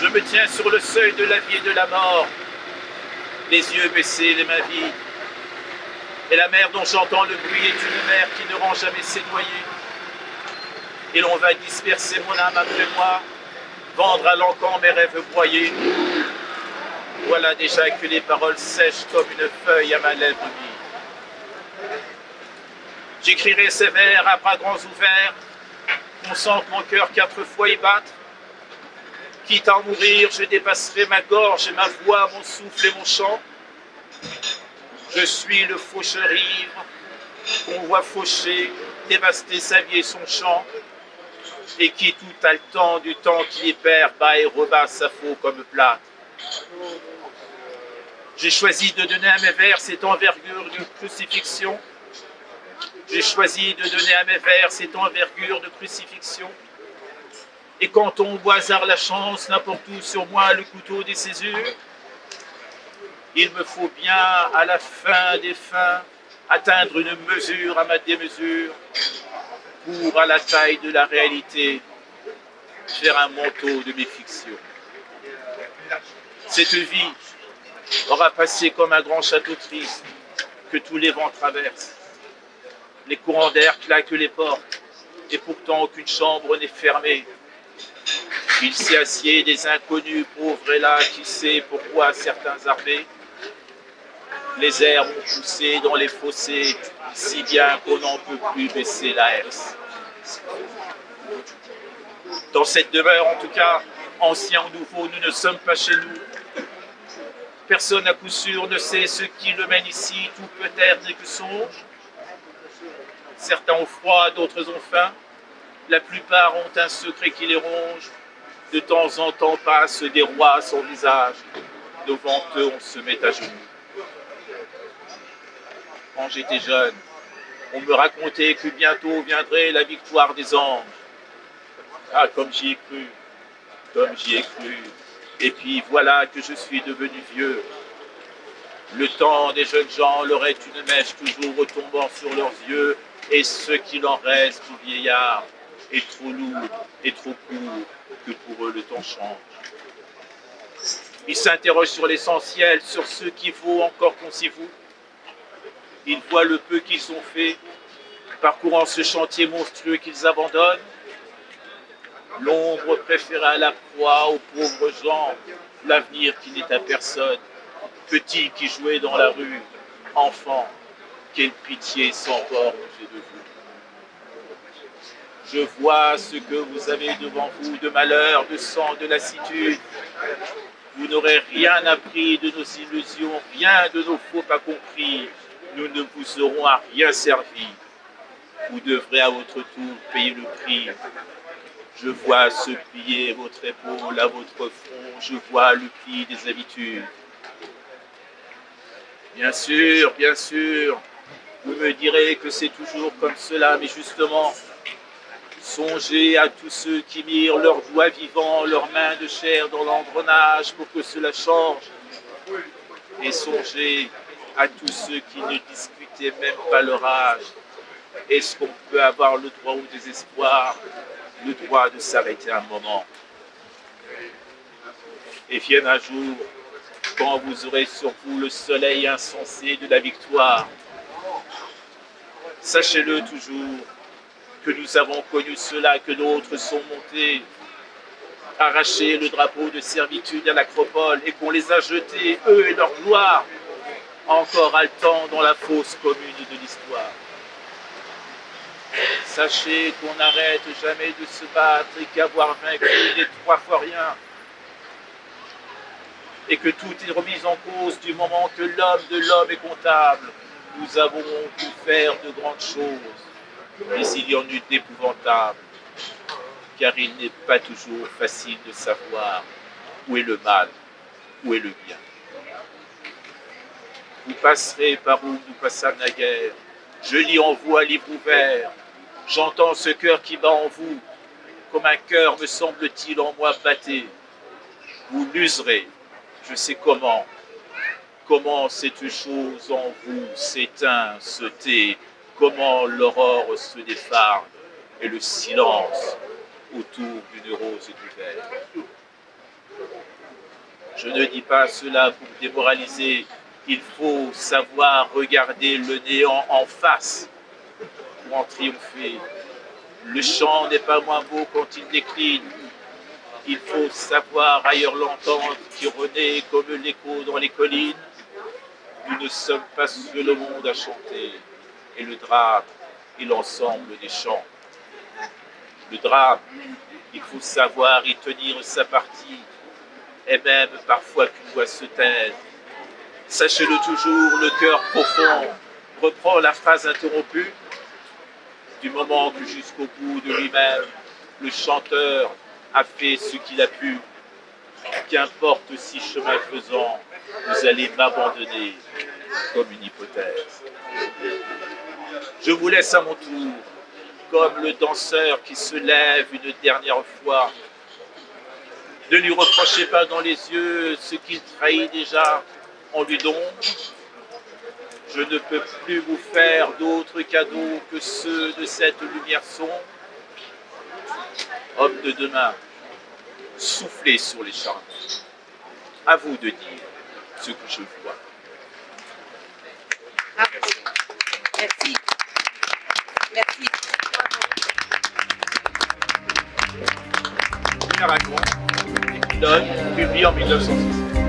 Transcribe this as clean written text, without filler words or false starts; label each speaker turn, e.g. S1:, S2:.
S1: Je me tiens sur le seuil de la vie et de la mort, les yeux baissés, les mains vides. Et la mer dont j'entends le bruit est une mer qui ne rend jamais ses noyés. Et l'on va disperser mon âme après moi, vendre à l'encan mes rêves broyés. Voilà déjà que les paroles sèchent comme une feuille à ma lèvre vide. J'écrirai ces vers à bras grands ouverts, qu'on sente mon cœur 4 fois y battre. Quitte à mourir, je dépasserai ma gorge et ma voix, mon souffle et mon chant. Je suis le faucheur ivre, qu'on voit faucher, dévaster sa vie et son champ, et qui tout a le temps du temps qui perd, bat et rebat sa faux comme plate. J'ai choisi de donner à mes vers cette envergure de crucifixion. J'ai choisi de donner à mes vers cette envergure de crucifixion. Et quand on au hasard la chance, n'importe où sur moi le couteau des césures, il me faut bien, à la fin des fins, atteindre une mesure à ma démesure, pour, à la taille de la réalité, faire un manteau de mes fictions. Cette vie aura passé comme un grand château triste que tous les vents traversent. Les courants d'air claquent les portes, et pourtant aucune chambre n'est fermée. Il s'y assied des inconnus pauvres et là, qui sait pourquoi certains arbés. Les herbes ont poussé dans les fossés, si bien qu'on n'en peut plus baisser la herse. Dans cette demeure, en tout cas, anciens ou nouveaux, nous ne sommes pas chez nous. Personne à coup sûr ne sait ce qui le mène ici, tout peut-être n'est que songe. Certains ont froid, d'autres ont faim. La plupart ont un secret qui les ronge. De temps en temps passe des rois sans visage. Devant eux, on se met à genoux. Quand j'étais jeune, on me racontait que bientôt viendrait la victoire des anges. Ah, comme j'y ai cru, comme j'y ai cru. Et puis voilà que je suis devenu vieux. Le temps des jeunes gens leur est une mèche toujours retombant sur leurs yeux, et ce qu'il en reste aux vieillards est trop lourd et trop court que pour eux le temps change. Ils s'interrogent sur l'essentiel, sur ce qu'il faut encore qu'on s'y voue. Ils voient le peu qu'ils ont fait, parcourant ce chantier monstrueux qu'ils abandonnent. L'ombre préférée à la proie aux pauvres gens, l'avenir qui n'est à personne. Petits qui jouaient dans la rue, enfants, quelle pitié sans bord j'ai de vous. Je vois ce que vous avez devant vous de malheur, de sang, de lassitude. Vous n'aurez rien appris de nos illusions, rien de nos faux pas compris. Nous ne vous aurons à rien servi. Vous devrez à votre tour payer le prix. Je vois se plier votre épaule à votre front, je vois le pli des habitudes. Bien sûr, vous me direz que c'est toujours comme cela, mais justement, songez à tous ceux qui mirent leurs doigts vivants, leurs mains de chair dans l'engrenage pour que cela change. Et songez à tous ceux qui ne discutaient même pas leur âge. Est-ce qu'on peut avoir le droit au désespoir, le droit de s'arrêter un moment? Et vienne un jour, quand vous aurez sur vous le soleil insensé de la victoire. Sachez-le toujours, que nous avons connu cela, que d'autres sont montés, arracher le drapeau de servitude à l'acropole et qu'on les a jetés, eux et leur gloire, encore haletant dans la fosse commune de l'histoire. Sachez qu'on n'arrête jamais de se battre et qu'avoir vaincu n'est 3 fois rien. Et que tout est remis en cause du moment que l'homme de l'homme est comptable. Nous avons pu faire de grandes choses, mais il y en eut d'épouvantables, car il n'est pas toujours facile de savoir où est le mal, où est le bien. Vous passerez par où nous passâmes naguère. Je lis en vous un livre ouvert. J'entends ce cœur qui bat en vous, comme un cœur, me semble-t-il, en moi batté. Vous l'userez, je sais comment cette chose en vous s'éteint, se tait, comment l'aurore se défarde et le silence autour d'une rose d'hiver. Je ne dis pas cela pour démoraliser. Il faut savoir regarder le néant en face pour en triompher. Le chant n'est pas moins beau quand il décline. Il faut savoir ailleurs l'entendre qui renaît comme l'écho dans les collines. Nous ne sommes pas seuls au monde à chanter. Et le drame est l'ensemble des chants. Le drame, il faut savoir y tenir sa partie, et même parfois qu'une voix se taise. Sachez-le toujours, le cœur profond reprend la phrase interrompue, du moment que jusqu'au bout de lui-même, le chanteur a fait ce qu'il a pu. Qu'importe si chemin faisant, vous allez m'abandonner comme une hypothèse. Je vous laisse à mon tour, comme le danseur qui se lève une dernière fois. Ne lui reprochez pas dans les yeux ce qu'il trahit déjà en lui d'ombre. Je ne peux plus vous faire d'autres cadeaux que ceux de cette lumière sombre. Homme de demain, soufflez sur les charbons. À vous de dire ce que je vois.
S2: Merci. Merci.
S1: Aragon, Epilone, publié en 1906.